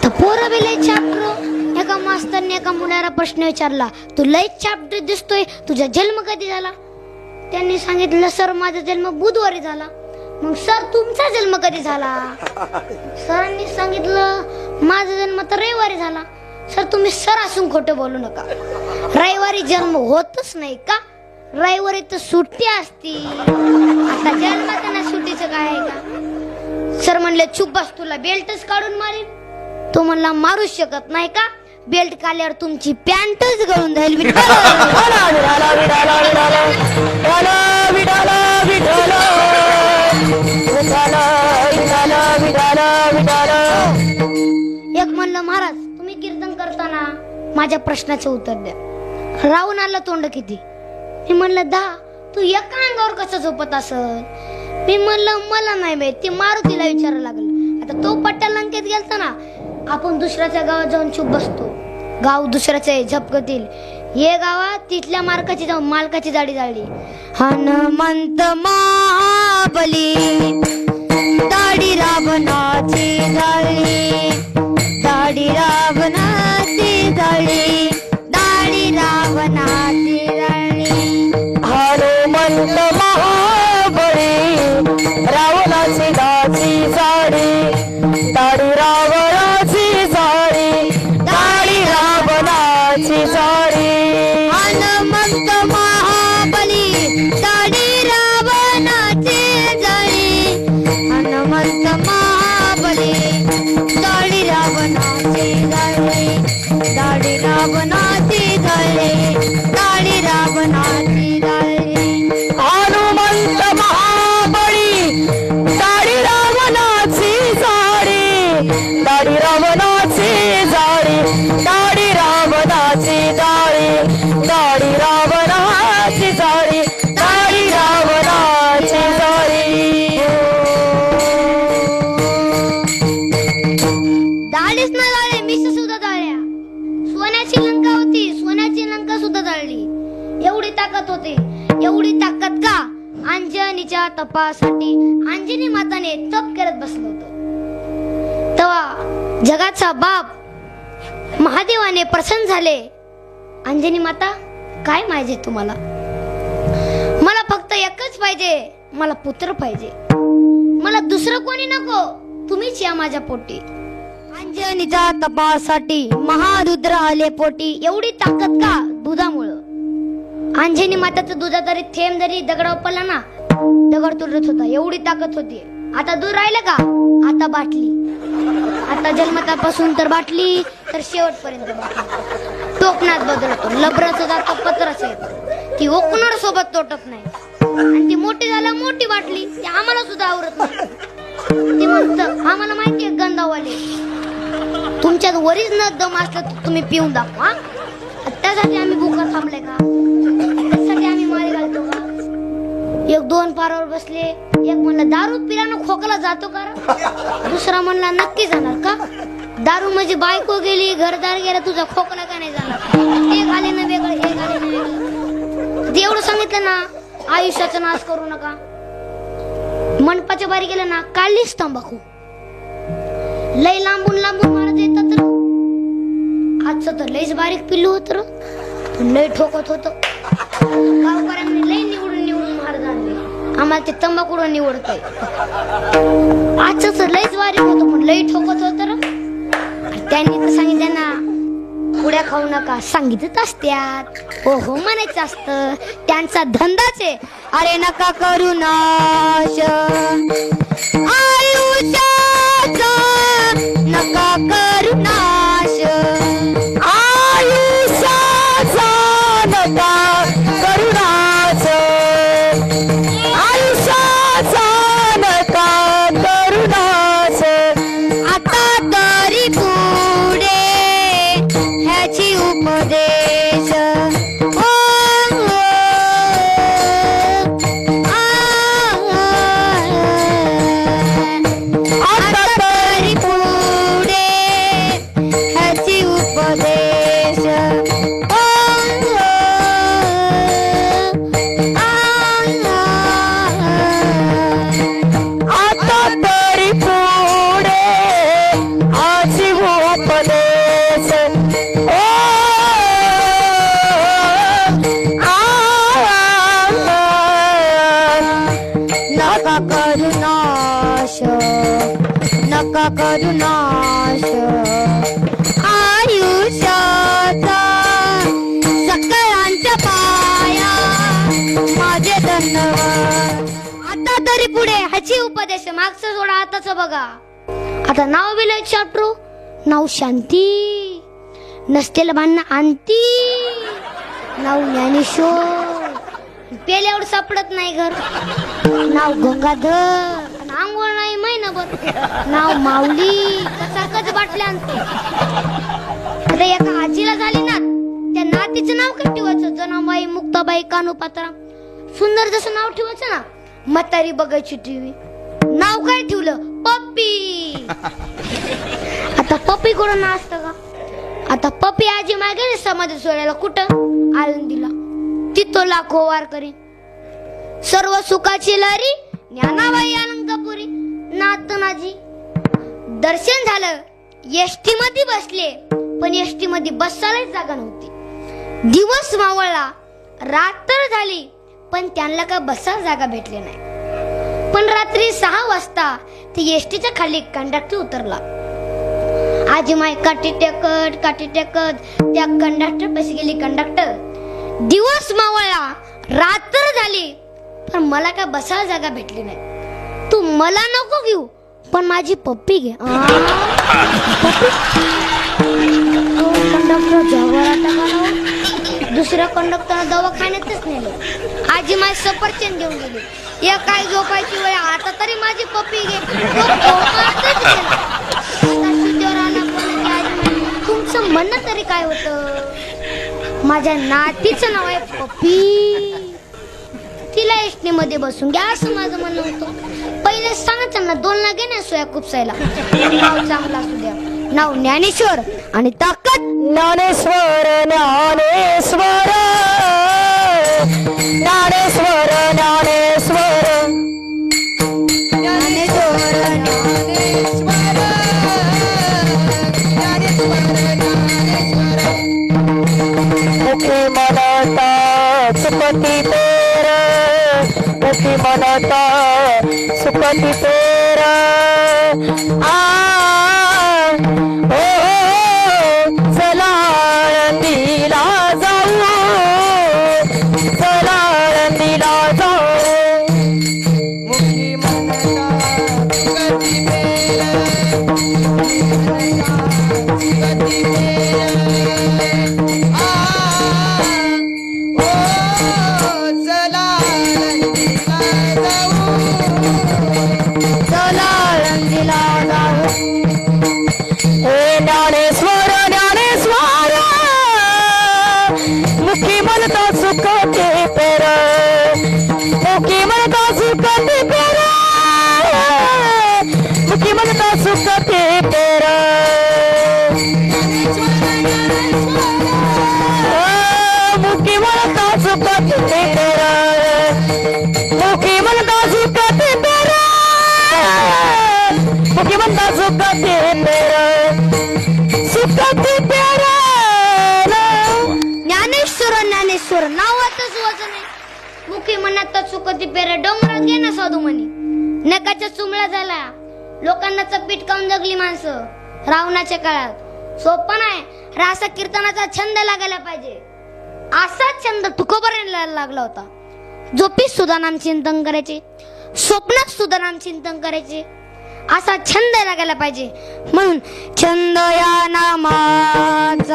तर पोरं बी लय चाप्टर. एका मास्तरने एका मुलाला प्रश्न विचारला, तू लय चाप्टर दिसतोय, तुझा जन्म कधी झाला? त्यांनी सांगितलं, सर माझा जन्म बुधवारी झाला. मग सर तुमचा जन्म कधी झाला? सरांनी सांगितलं, माझा जन्म तर रविवारी झाला. सर तुम्ही सर असून खोटं बोलू नका, रविवारी जन्म होतच नाही का? रविवारी तर सुट्टी असती. आता जन्मात सुट्टीचं काय आहे का? सर म्हणले, चुप बस, तुला बेल्टच काढून मारेल. तो म्हणला, मारूच शकत नाही का? बेल्ट काढल्यावर तुमची पॅन्टच गळून जाईल. एक म्हणलं, महाराज तुम्ही कीर्तन करताना माझ्या प्रश्नाचे उत्तर द्या. राहून आलं तोंड किती? मी म्हणलं 10. तू एका अंगावर कसं झोपत असल? मी म्हणलं, मला नाही माहित, ते मारुतीला विचारायला लागलं. आता तो पट्ट्या लंकेत गेलता ना, आपण दुसऱ्याच्या गावात जाऊन चुप बसतो, गाव दुसऱ्याचे झपकतील. हे गावात तिथल्या मार्काची जाऊन मालकाची जाडी जाळली. हनुमंत महाबली दाढी रावणाची जाळली, दाढी रावणाची जाळली, दाढी रावणाची जाळली. हनुमंत महाबली रावणाची दाढी जाळली, दाढी रावणाची जाळली, दाढी रावणाची जाळली. हनुमंत महाबली दाढी रावणाची जाळी, हनुमंत महाबली दाढी रावणाची जाळी, दाढी रावणाची जाळी, दाढी रावणाची जाळी. हनुमंत महाबली दाढी रावणाची जाळी, दाढी रावणाची जाळी, दाढी रावणाची जाळी, दाढी रावणाची जाळी, दाढी रावणाची जाळी. दाढीच न जाळे, मिस सुद्धा जाळल्या. सोन्याची लंका होती, सोन्याची लंका सुद्धा जाळली. एवढी ताकद होती. एवढी ताकद का? अंजनीच्या तपासाठी अंजनी माताने तप करत बसलो होतो. तेव्हा जगाचा बाप महादेवाने प्रसन्न झाले. अंजनी माता, काय पाहिजे तुम्हाला? मला फक्त एकच पाहिजे, मला पुत्र पाहिजे. मला दुसरं कोणी नको, तुम्हीच या माझ्या पोटी. अंजनीच्या तपासाठी महारुद्र आले पोटी. एवढी ताकद का? दुधामुळं. अंजनी माताचं दुधा तरी थेंब जरी दगडावर पडला ना, दगड तुटत होता. एवढी ताकद होती. आता दूध राहिलं का? आता बाटली. आता जन्मतापासून तर बाटली, तर शेवटपर्यंत बाटली. टोकण्यात बदलतो, लबराचं जातं, पत्राचं येतं. ती ओकणार सोबत तोटत नाही. आणि ती मोठी झाल्या मोठी बाटली, ती आम्हाला सुद्धा आवडत नाही. ती म्हणतं, आम्हाला माहितीये गंधावाले, तुमच्यात वरीच न दम असलं तर तुम्ही पिऊन दाखवा. त्यासाठी आम्ही भुका थांबले का? त्यासाठी आम्ही माळी घालतो का? एक दोन पारावर बसले. एक म्हणलं, दारू पिल्यानं खोकला जातो का? दुसरा म्हणला, नक्की जाणार का? दारू म्हणजे बायको गेली, घरदार गेला, तुझा खोकला का नाही जाणार? ते घाले ना वेगळं, हे घाले ना वेगळं. एवढं सांगितलं ना, आयुष्याचा नाश करू नका. मंडपाच्या बारी गेलं ना, काढलीच तंबाखू. लय लांबून लांबून महाराज येतात. आजचं तर लयच बारीक पिल्लू होत, पण लय ठोकत होत. गावकऱ्यांनी लय निवडून निवडून महाराज आणले. आम्हाला ते तंबाखू निवडतंय. आजचं तर लयच बारीक होत, पण लय ठोकत होत. त्यांनी तर सांगितलं ना, पुड्या खाऊ नका, सांगितच असत्यात. हो हो म्हणायचं असतं, त्यांचा धंदाच आहे. अरे नका करू नाश आयुष्याचा, नका करू नाश आयुष्याचा, नका करू नाश आयुष्याचा, नका करू नाश. आता तरी पुढे ह्याची उपदेश. नाश आयुष्याचा सकळांच्या पाया माझे धन्यवाद. आता तरी पुढे ह्याची उपदेश मागचं सोडा आताच बघा. आता नाव विलय चाटरू नाव शांती नसतेल भांडणं आणती नाव ज्ञानेश्वर पेल्यावर सापडत नाही घर नाव गंगाधर आंघोळ नाही महिनाभर नाव माऊली कचाकच बाटल्या आणते. आता एका आजीला झाली ना त्या नातीचं नाव काय ठेवायचं? जनाबाई मुक्ताबाई कानोपात्रा सुंदर जसं नाव ठेवायचं ना. म्हातारी बघायची टीव्ही नाव काय ठेवलं? पप्पी. आता पप्पी कोण असतं का? आता पप्पी आजी मागे समाज सोडायला कुठं? आळंदीला. तिथं लाखो वार करी सर्व सुखाची लहरी ज्ञानाबाई अलंकापुरी. नातनाजी दर्शन झालं. एसटी मध्ये बसले पण एसटी मध्ये बसायलाच जागा नव्हती. दिवस मावळला रात्र झाली पण त्यांना काय बसायला जागा भेटली नाही. पण रात्री 6 वाजता ते एसटीच्या खाली कंडक्टर उतरला. आजी माय काठी टेकत त्या कंडक्टर पैसे गेली. कंडक्टर दिवस मावळला रात्र झाली पण मला काय बसायला जागा भेटली नाही. तू मला नको घेऊ पण माझी पप्पी घे. कंडक्टर जवळ टाकला. दुसऱ्या कंडक्टरनं दवाखान्यातच नेलं. आजी माय सफरचंद घेऊन गेली. या काय झोपायची वेळ आता तरी माझी पप्पी घे. तुमचं म्हणणं तरी काय होतं? माझ्या नातीचं नाव आहे पप्पी. तिला एसटी मध्ये बसून घ्या असं माझं म्हणणं होतं. पहिले सांगायचं ना 2 लागे ना सोया खुपसायला. नाव चांगला असू द्या. नाव ज्ञानेश्वर आणि ताकद ज्ञानेश्वर ज्ञानेश्वर ज्ञानेश्वर ज्ञानेश्वर मुखी मनता सुपती तेर मुखी मनता सुपती तेर चला आळंदीला जाऊ चला आळंदीला जाऊ मुखी मनता सुपती तेर सुपती तेर ज्ञानेश्वर ज्ञानेश्वर मुखी म्हणता सुखते पेर मुखी म्हणता सुखते पेर मुखी म्हणता सुखते पेर मुखी म्हणता सुखते पेर मुखी म्हणता सुखते पेर मुखी म्हणता सुखते पेर ज्ञानेश्वर ज्ञानेश्वर नावातच वजन आहे. मुखी म्हणत चुकती पेरे डोंगरात घे ना साधू म्हणी. नकाच्या चुमळ्या झाल्या लोकांना चपीट काऊन जगली माणसं रावणाच्या काळात. सोपं नाही रासा कीर्तनाचा छंद लागायला पाहिजे. असाच छंद तुकोबारायला लागला होता. झोपीत सुद्धा नाम चिंतन करायचे स्वप्नात सुद्धा नाम चिंतन करायचे. असा छंद लागायला पाहिजे. म्हणून छंद या नामाचा